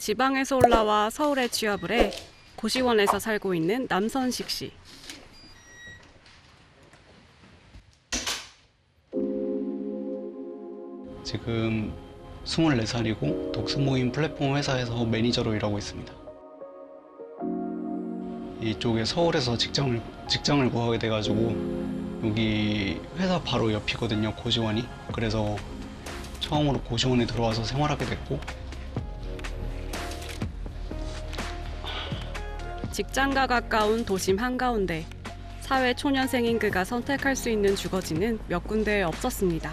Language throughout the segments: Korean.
지방에서 올라와 서울에 취업을 해 고시원에서 살고 있는 남선식 씨. 지금 24살이고 독서모임 플랫폼 회사에서 매니저로 일하고 있습니다. 이쪽에 서울에서 직장을 구하게 돼가지고 여기 회사 바로 옆이거든요, 고시원이. 그래서 처음으로 고시원에 들어와서 생활하게 됐고, 직장과 가까운 도심 한가운데 사회 초년생인 그가 선택할 수 있는 주거지는 몇 군데 없었습니다.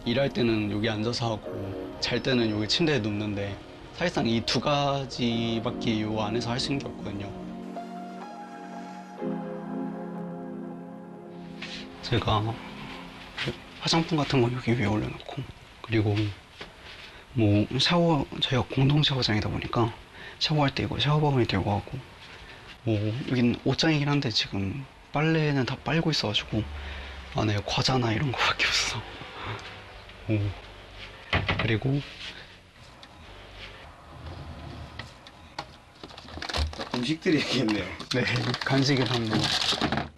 일할 때는 여기 앉아서 하고 잘 때는 여기 침대에 눕는데 사실상 이 두 가지밖에 이 안에서 할 수 있는 게 없거든요. 제가 화장품 같은 거 여기 위에 올려놓고, 그리고 뭐 저희가 공동 샤워장이다 보니까 샤워할 때 이거 샤워바구니 들고 가고, 뭐 여긴 옷장이긴 한데 지금 빨래는 다 빨고 있어가지고 안에 과자나 이런 거밖에 없어. 그리고 음식들이 있겠네요. 네, 간식이랑 뭐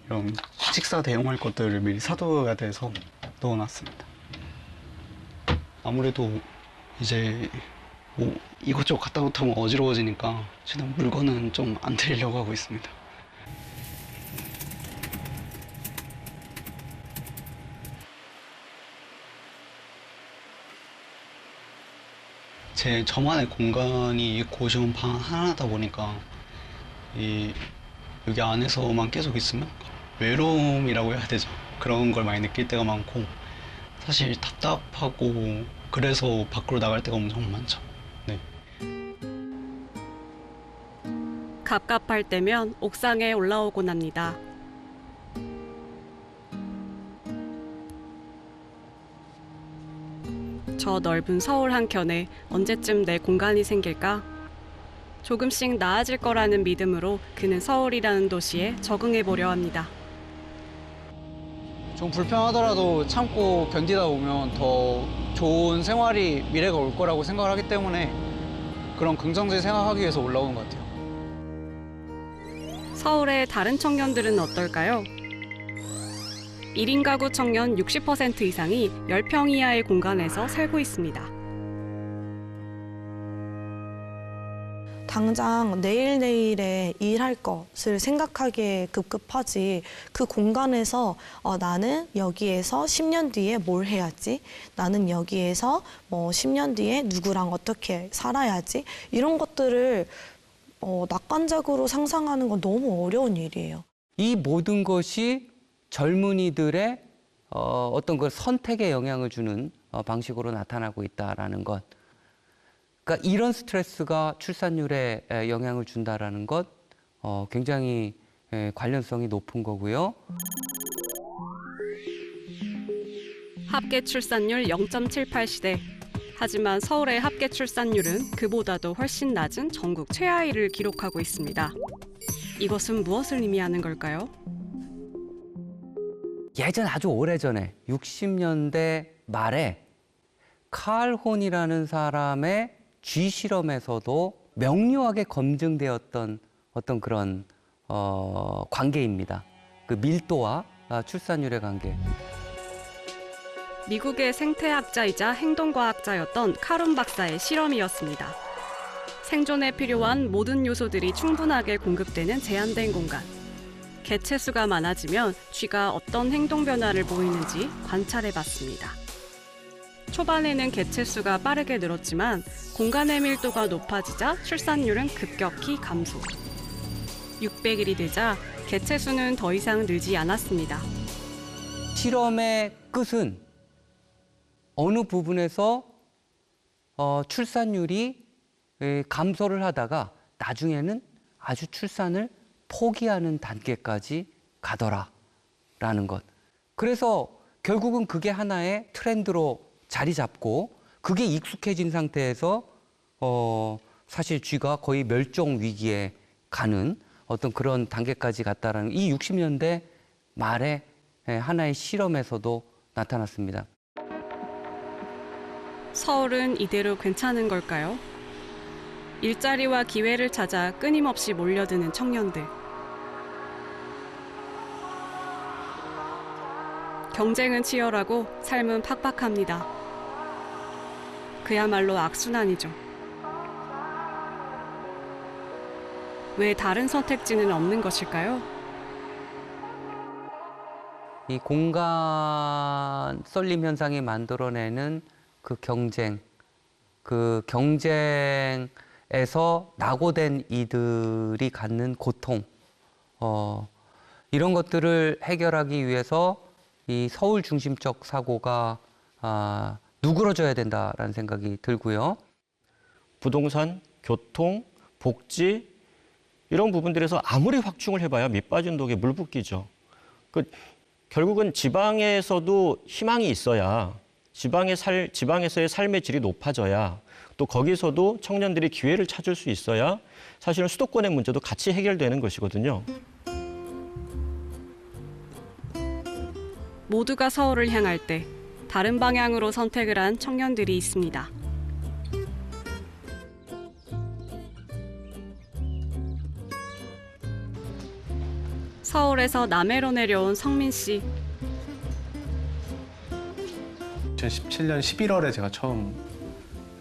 이런 식사 대용할 것들을 미리 사둬야 돼서 넣어놨습니다. 아무래도 이제 뭐 이것저것 갖다 놓다면 어지러워지니까 최대한 물건은 좀 안 들이려고 하고 있습니다. 저만의 공간이 고시원 방 하나다 보니까 여기 안에서만 계속 있으면 외로움이라고 해야 되죠. 그런 걸 많이 느낄 때가 많고, 사실 답답하고 그래서 밖으로 나갈 때가 엄청 많죠. 네. 갑갑할 때면 옥상에 올라오곤 합니다. 저 넓은 서울 한켠에 언제쯤 내 공간이 생길까? 조금씩 나아질 거라는 믿음으로 그는 서울이라는 도시에 적응해 보려 합니다. 좀 불편하더라도 참고 견디다 보면 더 좋은 생활이 미래가 올 거라고 생각을 하기 때문에 그런 긍정적인 생각하기 위해서 올라오는 것 같아요. 서울의 다른 청년들은 어떨까요? 1인 가구 청년 60% 이상이 10평 이하의 공간에서 살고 있습니다. 당장 내일내일에 일할 것을 생각하기에 급급하지, 그 공간에서 나는 여기에서 10년 뒤에 뭘 해야지, 나는 여기에서 뭐 10년 뒤에 누구랑 어떻게 살아야지, 이런 것들을 낙관적으로 상상하는 건 너무 어려운 일이에요. 이 모든 것이 젊은이들의 어떤 그 선택에 영향을 주는 방식으로 나타나고 있다라는 것. 그러니까 이런 스트레스가 출산율에 영향을 준다라는 것, 굉장히 관련성이 높은 거고요. 합계 출산율 0.78시대. 하지만 서울의 합계 출산율은 그보다도 훨씬 낮은 전국 최하위를 기록하고 있습니다. 이것은 무엇을 의미하는 걸까요? 예전 아주 오래전에 60년대 말에 칼 혼이라는 사람의 쥐 실험에서도 명료하게 검증되었던 어떤 그런 관계입니다. 그 밀도와 출산율의 관계. 미국의 생태학자이자 행동과학자였던 카론 박사의 실험이었습니다. 생존에 필요한 모든 요소들이 충분하게 공급되는 제한된 공간. 개체수가 많아지면 쥐가 어떤 행동 변화를 보이는지 관찰해봤습니다. 초반에는 개체수가 빠르게 늘었지만 공간의 밀도가 높아지자 출산율은 급격히 감소. 600일이 되자 개체수는 더 이상 늘지 않았습니다. 실험의 끝은 어느 부분에서 출산율이 감소를 하다가 나중에는 아주 출산을 포기하는 단계까지 가더라라는 것. 그래서 결국은 그게 하나의 트렌드로 자리 잡고 그게 익숙해진 상태에서 사실 쥐가 거의 멸종 위기에 가는 어떤 그런 단계까지 갔다라는 이 60년대 말에 하나의 실험에서도 나타났습니다. 서울은 이대로 괜찮은 걸까요? 일자리와 기회를 찾아 끊임없이 몰려드는 청년들. 경쟁은 치열하고 삶은 팍팍합니다. 그야말로 악순환이죠. 왜 다른 선택지는 없는 것일까요? 이 공간 썰림 현상이 만들어내는 그 경쟁에서 낙오된 이들이 갖는 고통, 이런 것들을 해결하기 위해서 이 서울 중심적 사고가 누그러져야 된다라는 생각이 들고요. 부동산, 교통, 복지 이런 부분들에서 아무리 확충을 해봐야 밑 빠진 독에 물 붓기죠. 결국은 지방에서도 희망이 있어야 지방에서의 삶의 질이 높아져야 또 거기서도 청년들이 기회를 찾을 수 있어야 사실은 수도권의 문제도 같이 해결되는 것이거든요. 모두가 서울을 향할 때 다른 방향으로 선택을 한 청년들이 있습니다. 서울에서 남해로 내려온 성민 씨. 2017년 11월에 제가 처음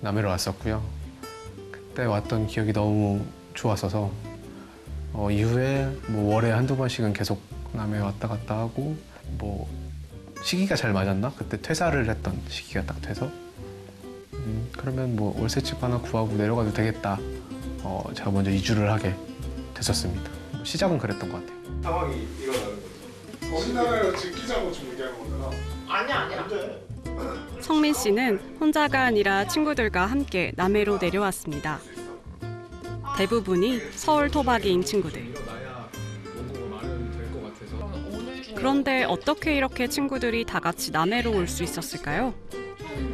남해로 왔었고요. 그때 왔던 기억이 너무 좋았어서 이후에 뭐 월에 한두 번씩은 계속 남해 왔다 갔다 하고 뭐 시기가 잘 맞았나? 그때 퇴사를 했던 시기가 딱 돼서 그러면 뭐 월세집 하나 구하고 내려가도 되겠다. 제가 먼저 이주를 하게 됐었습니다. 시작은 그랬던 것 같아요. 상황이 일어나는 거죠. 우리나라에서 지키자고 지금 얘기하는 거잖아. 아니야. 성민 씨는 혼자가 아니라 친구들과 함께 남해로 내려왔습니다. 대부분이 서울 토박이인 친구들. 그런데 어떻게 이렇게 친구들이 다 같이 남해로 올 수 있었을까요?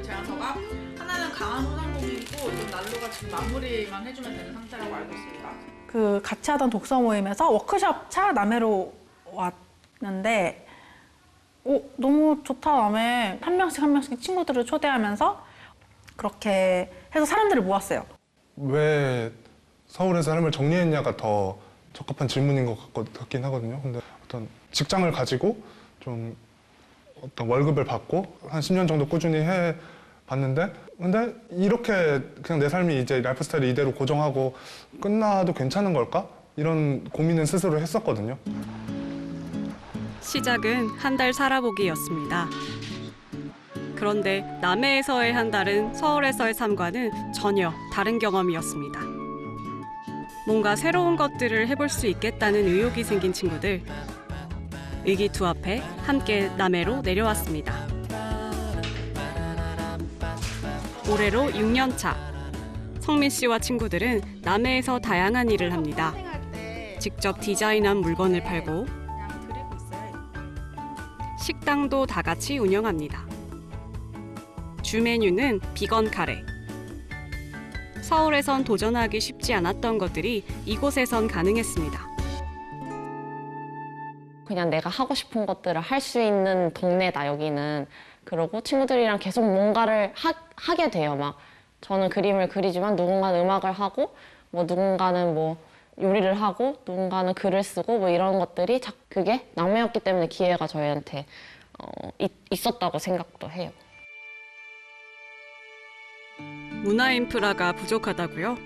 제안서가 하나는 강한 소상공인이고 좀 난로가 지금 마무리만 해주면 되는 상태라고 알고 있습니다. 그 같이 하던 독서 모임에서 워크숍 차 남해로 왔는데 너무 좋다 남해 한 명씩 친구들을 초대하면서 그렇게 해서 사람들을 모았어요. 왜 서울에서 삶을 정리했냐가 더 적합한 질문인 것 같긴 하거든요. 근데 어떤 직장을 가지고 좀 어떤 월급을 받고 한 10년 정도 꾸준히 해 봤는데 근데 이렇게 그냥 내 삶이 이제 라이프 스타일이 이대로 고정하고 끝나도 괜찮은 걸까? 이런 고민은 스스로 했었거든요. 시작은 한 달 살아보기였습니다. 그런데 남해에서의 한 달은 서울에서의 삶과는 전혀 다른 경험이었습니다. 뭔가 새로운 것들을 해볼 수 있겠다는 의욕이 생긴 친구들. 의기투합해 함께 남해로 내려왔습니다. 올해로 6년 차. 성민 씨와 친구들은 남해에서 다양한 일을 합니다. 직접 디자인한 물건을 팔고 식당도 다 같이 운영합니다. 주 메뉴는 비건 카레. 서울에선 도전하기 쉽지 않았던 것들이 이곳에선 가능했습니다. 그냥 내가 하고 싶은 것들을 할 수 있는 동네다 여기는. 그러고 친구들이랑 계속 뭔가를 하게 돼요. 막 저는 그림을 그리지만 누군가는 음악을 하고 뭐 누군가는 뭐 요리를 하고 누군가는 글을 쓰고 뭐 이런 것들이 그게 남매였기 때문에 기회가 저희한테 있었다고 생각도 해요. 문화 인프라가 부족하다고요?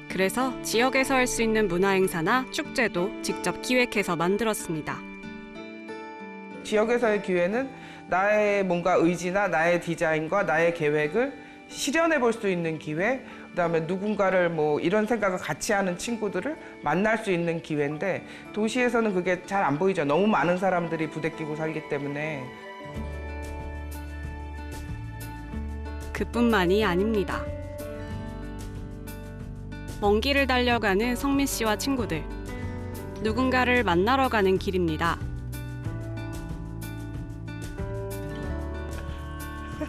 그래서 지역에서 할 수 있는 문화 행사나 축제도 직접 기획해서 만들었습니다. 지역에서의 기회는 나의 뭔가 의지나 나의 디자인과 나의 계획을 실현해 볼 수 있는 기회, 그다음에 누군가를 뭐 이런 생각을 같이 하는 친구들을 만날 수 있는 기회인데 도시에서는 그게 잘 안 보이죠. 너무 많은 사람들이 부대끼고 살기 때문에. 그뿐만이 아닙니다. 먼 길을 달려가는 성민 씨와 친구들. 누군가를 만나러 가는 길입니다.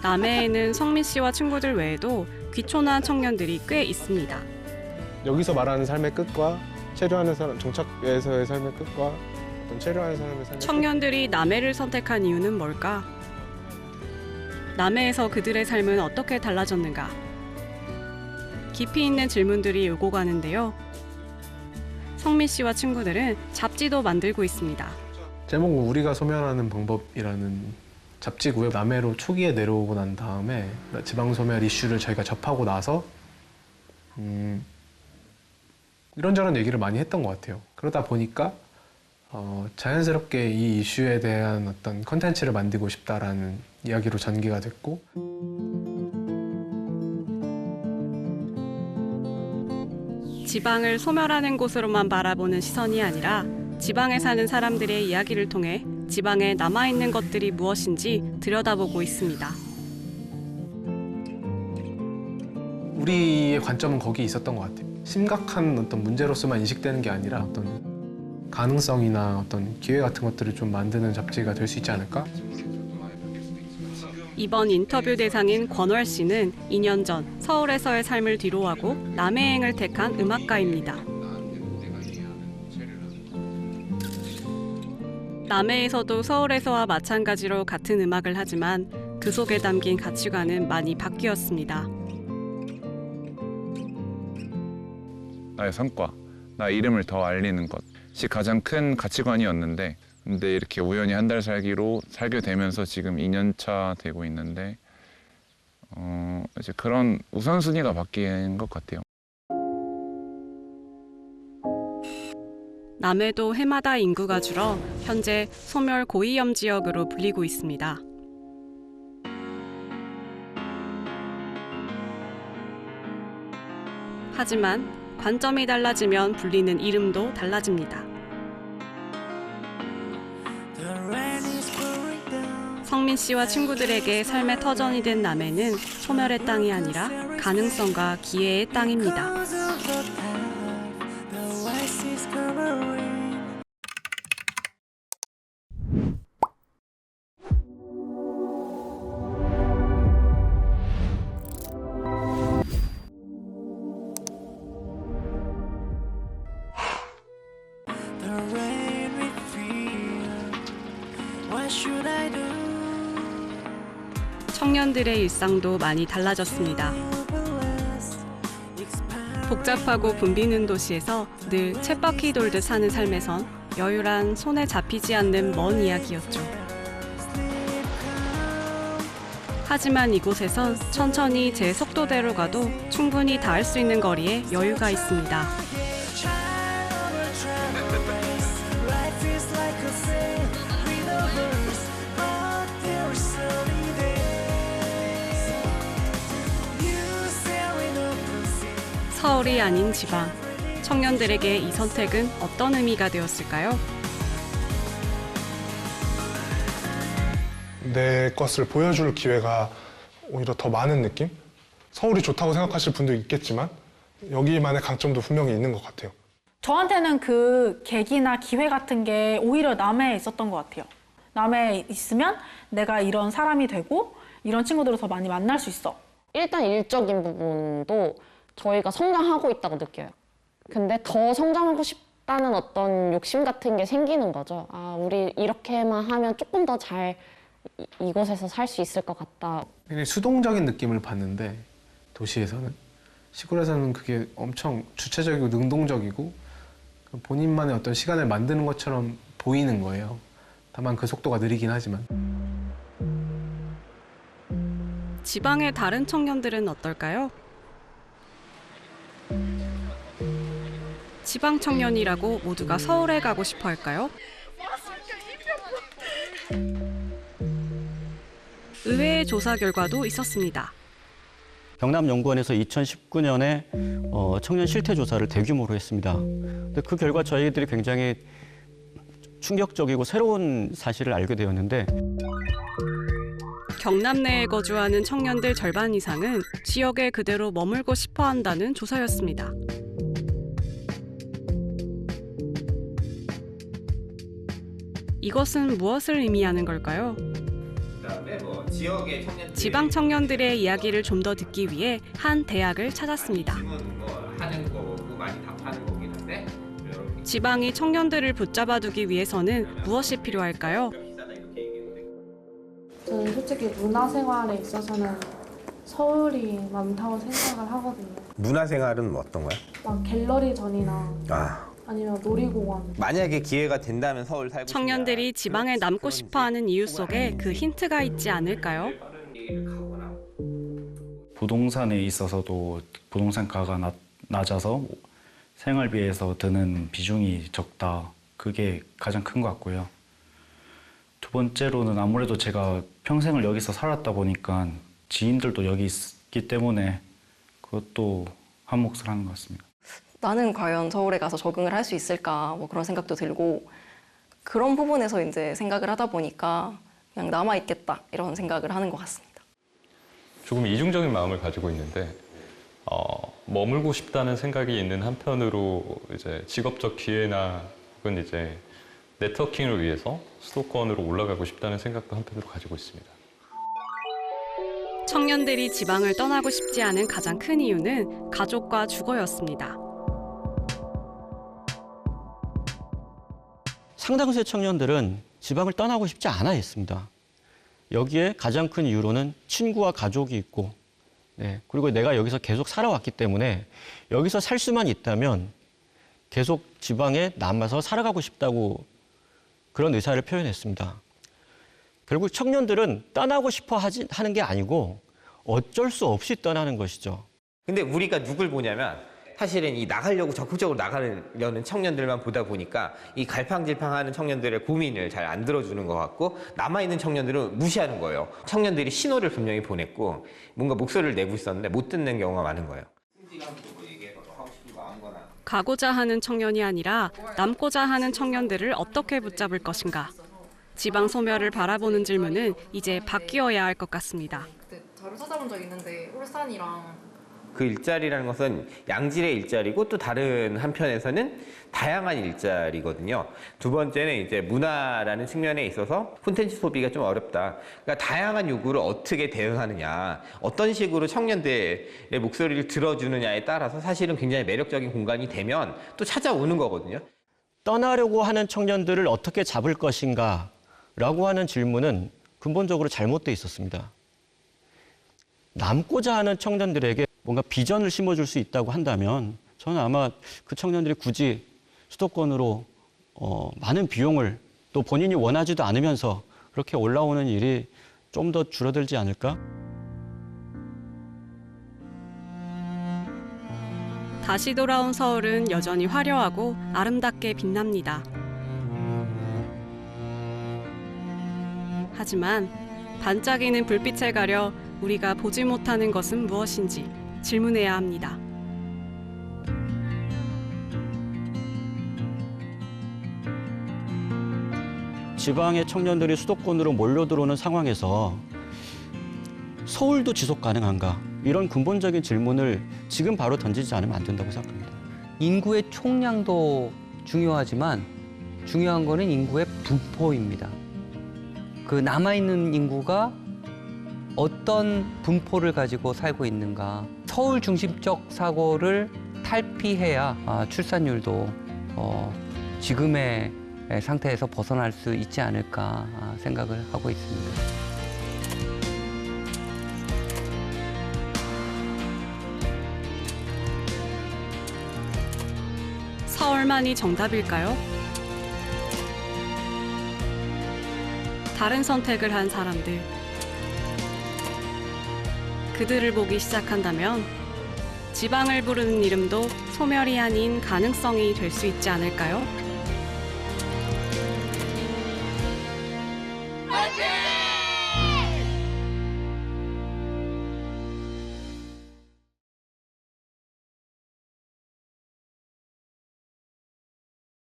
남해에는 성민 씨와 친구들 외에도 귀촌한 청년들이 꽤 있습니다. 여기서 말하는 삶의 끝과 체류하는 사람, 정착에서의 삶의 끝과 어떤 체류하는 사람의 삶의 청년들이 남해를 선택한 이유는 뭘까? 남해에서 그들의 삶은 어떻게 달라졌는가? 깊이 있는 질문들이 오고 가는데요. 성민 씨와 친구들은 잡지도 만들고 있습니다. 제목은 우리가 소멸하는 방법이라는 잡지고요. 남해로 초기에 내려오고 난 다음에 지방소멸 이슈를 저희가 접하고 나서 이런저런 얘기를 많이 했던 것 같아요. 그러다 보니까 자연스럽게 이 이슈에 대한 어떤 컨텐츠를 만들고 싶다라는 이야기로 전개가 됐고, 지방을 소멸하는 곳으로만 바라보는 시선이 아니라 지방에 사는 사람들의 이야기를 통해 지방에 남아있는 것들이 무엇인지 들여다보고 있습니다. 우리의 관점은 거기 있었던 것 같아요. 심각한 어떤 문제로서만 인식되는 게 아니라 어떤 가능성이나 어떤 기회 같은 것들을 좀 만드는 잡지가 될 수 있지 않을까? 이번 인터뷰 대상인 권월 씨는 2년 전 서울에서의 삶을 뒤로하고 남해행을 택한 음악가입니다. 남해에서도 서울에서와 마찬가지로 같은 음악을 하지만 그 속에 담긴 가치관은 많이 바뀌었습니다. 나의 성과, 나의 이름을 더 알리는 것이 가장 큰 가치관이었는데, 근데 이렇게 우연히 한 달 살게 되면서 지금 2년 차 되고 있는데 이제 그런 우선순위가 바뀐 것 같아요. 남해도 해마다 인구가 줄어 현재 소멸 고위험 지역으로 불리고 있습니다. 하지만 관점이 달라지면 불리는 이름도 달라집니다. 성민 씨와 친구들에게 삶의 터전이 된 남해는 소멸의 땅이 아니라 가능성과 기회의 땅입니다. 청년들의 일상도 많이 달라졌습니다. 복잡하고 붐비는 도시에서 늘 쳇바퀴 돌듯 사는 삶에선 여유란 손에 잡히지 않는 먼 이야기였죠. 하지만 이곳에선 천천히 제 속도대로 가도 충분히 닿을 수 있는 거리에 여유가 있습니다. 서울이 아닌 지방, 청년들에게 이 선택은 어떤 의미가 되었을까요? 내 것을 보여줄 기회가 오히려 더 많은 느낌? 서울이 좋다고 생각하실 분도 있겠지만 여기만의 강점도 분명히 있는 것 같아요. 저한테는 그 계기나 기회 같은 게 오히려 남해에 있었던 것 같아요. 남해에 있으면 내가 이런 사람이 되고 이런 친구들을 더 많이 만날 수 있어. 일단 일적인 부분도 저희가 성장하고 있다고 느껴요. 근데 더 성장하고 싶다는 어떤 욕심 같은 게 생기는 거죠. 아, 우리 이렇게만 하면 조금 더 잘 이곳에서 살 수 있을 것 같다. 굉장히 수동적인 느낌을 받는데 도시에서는, 시골에서는 그게 엄청 주체적이고 능동적이고 본인만의 어떤 시간을 만드는 것처럼 보이는 거예요. 다만 그 속도가 느리긴 하지만. 지방의 다른 청년들은 어떨까요? 지방 청년이라고 모두가 서울에 가고 싶어 할까요? 의외의 조사 결과도 있었습니다. 경남연구원에서 2019년에 청년 실태 조사를 대규모로 했습니다. 근데 그 결과 저희들이 굉장히 충격적이고 새로운 사실을 알게 되었는데, 경남 내에 거주하는 청년들 절반 이상은 지역에 그대로 머물고 싶어 한다는 조사였습니다. 이것은 무엇을 의미하는 걸까요? 지방 청년들의 이야기를 좀 더 듣기 위해 한 대학을 찾았습니다. 지방이 청년들을 붙잡아두기 위해서는 무엇이 필요할까요? 저는 솔직히 문화생활에 있어서는 서울이 많다고 생각을 하거든요. 문화생활은 뭐 어떤 거야? 막 갤러리전이나 아니면 놀이공원. 만약에 기회가 된다면 서울 살고 청년들이 지방에 남고 싶어하는 이유 속에 그 힌트가 있지 않을까요? 부동산에 있어서도 부동산가가 낮아서 생활비에서 드는 비중이 적다. 그게 가장 큰 것 같고요. 두 번째로는 아무래도 제가 평생을 여기서 살았다 보니까 지인들도 여기 있기 때문에 그것도 한 몫을 하는 것 같습니다. 나는 과연 서울에 가서 적응을 할 수 있을까 뭐 그런 생각도 들고 그런 부분에서 이제 생각을 하다 보니까 그냥 남아 있겠다 이런 생각을 하는 것 같습니다. 조금 이중적인 마음을 가지고 있는데 머물고 싶다는 생각이 있는 한편으로 이제 직업적 기회나 혹은 이제 네트워킹을 위해서 수도권으로 올라가고 싶다는 생각도 한편으로 가지고 있습니다. 청년들이 지방을 떠나고 싶지 않은 가장 큰 이유는 가족과 주거였습니다. 상당수의 청년들은 지방을 떠나고 싶지 않아 했습니다. 여기에 가장 큰 이유로는 친구와 가족이 있고 그리고 내가 여기서 계속 살아왔기 때문에 여기서 살 수만 있다면 계속 지방에 남아서 살아가고 싶다고 그런 의사를 표현했습니다. 결국 청년들은 떠나고 싶어 하는 게 아니고 어쩔 수 없이 떠나는 것이죠. 근데 우리가 누굴 보냐면 사실은 이 나가려고 적극적으로 나가려는 청년들만 보다 보니까 이 갈팡질팡하는 청년들의 고민을 잘 안 들어주는 것 같고 남아있는 청년들은 무시하는 거예요. 청년들이 신호를 분명히 보냈고 뭔가 목소리를 내고 있었는데 못 듣는 경우가 많은 거예요. 가고자 하는 청년이 아니라 남고자 하는 청년들을 어떻게 붙잡을 것인가. 지방 소멸을 바라보는 질문은 이제 바뀌어야 할 것 같습니다. 자료 찾아본 적 있는데 울산이랑 그 일자리라는 것은 양질의 일자리고 또 다른 한편에서는 다양한 일자리거든요. 두 번째는 이제 문화라는 측면에 있어서 콘텐츠 소비가 좀 어렵다. 그러니까 다양한 요구를 어떻게 대응하느냐, 어떤 식으로 청년들의 목소리를 들어주느냐에 따라서 사실은 굉장히 매력적인 공간이 되면 또 찾아오는 거거든요. 떠나려고 하는 청년들을 어떻게 잡을 것인가 라고 하는 질문은 근본적으로 잘못되어 있었습니다. 남고자 하는 청년들에게 뭔가 비전을 심어줄 수 있다고 한다면 저는 아마 그 청년들이 굳이 수도권으로 많은 비용을 또 본인이 원하지도 않으면서 그렇게 올라오는 일이 좀 더 줄어들지 않을까? 다시 돌아온 서울은 여전히 화려하고 아름답게 빛납니다. 하지만 반짝이는 불빛에 가려 우리가 보지 못하는 것은 무엇인지 질문해야 합니다. 지방의 청년들이 수도권으로 몰려들어오는 상황에서 서울도 지속 가능한가? 이런 근본적인 질문을 지금 바로 던지지 않으면 안 된다고 생각합니다. 인구의 총량도 중요하지만 중요한 거는 인구의 분포입니다. 그 남아있는 인구가 어떤 분포를 가지고 살고 있는가. 서울 중심적 사고를 탈피해야 출산율도 지금의 상태에서 벗어날 수 있지 않을까 생각을 하고 있습니다. 서울만이 정답일까요? 다른 선택을 한 사람들. 그들을 보기 시작한다면 지방을 부르는 이름도 소멸이 아닌 가능성이 될 수 있지 않을까요?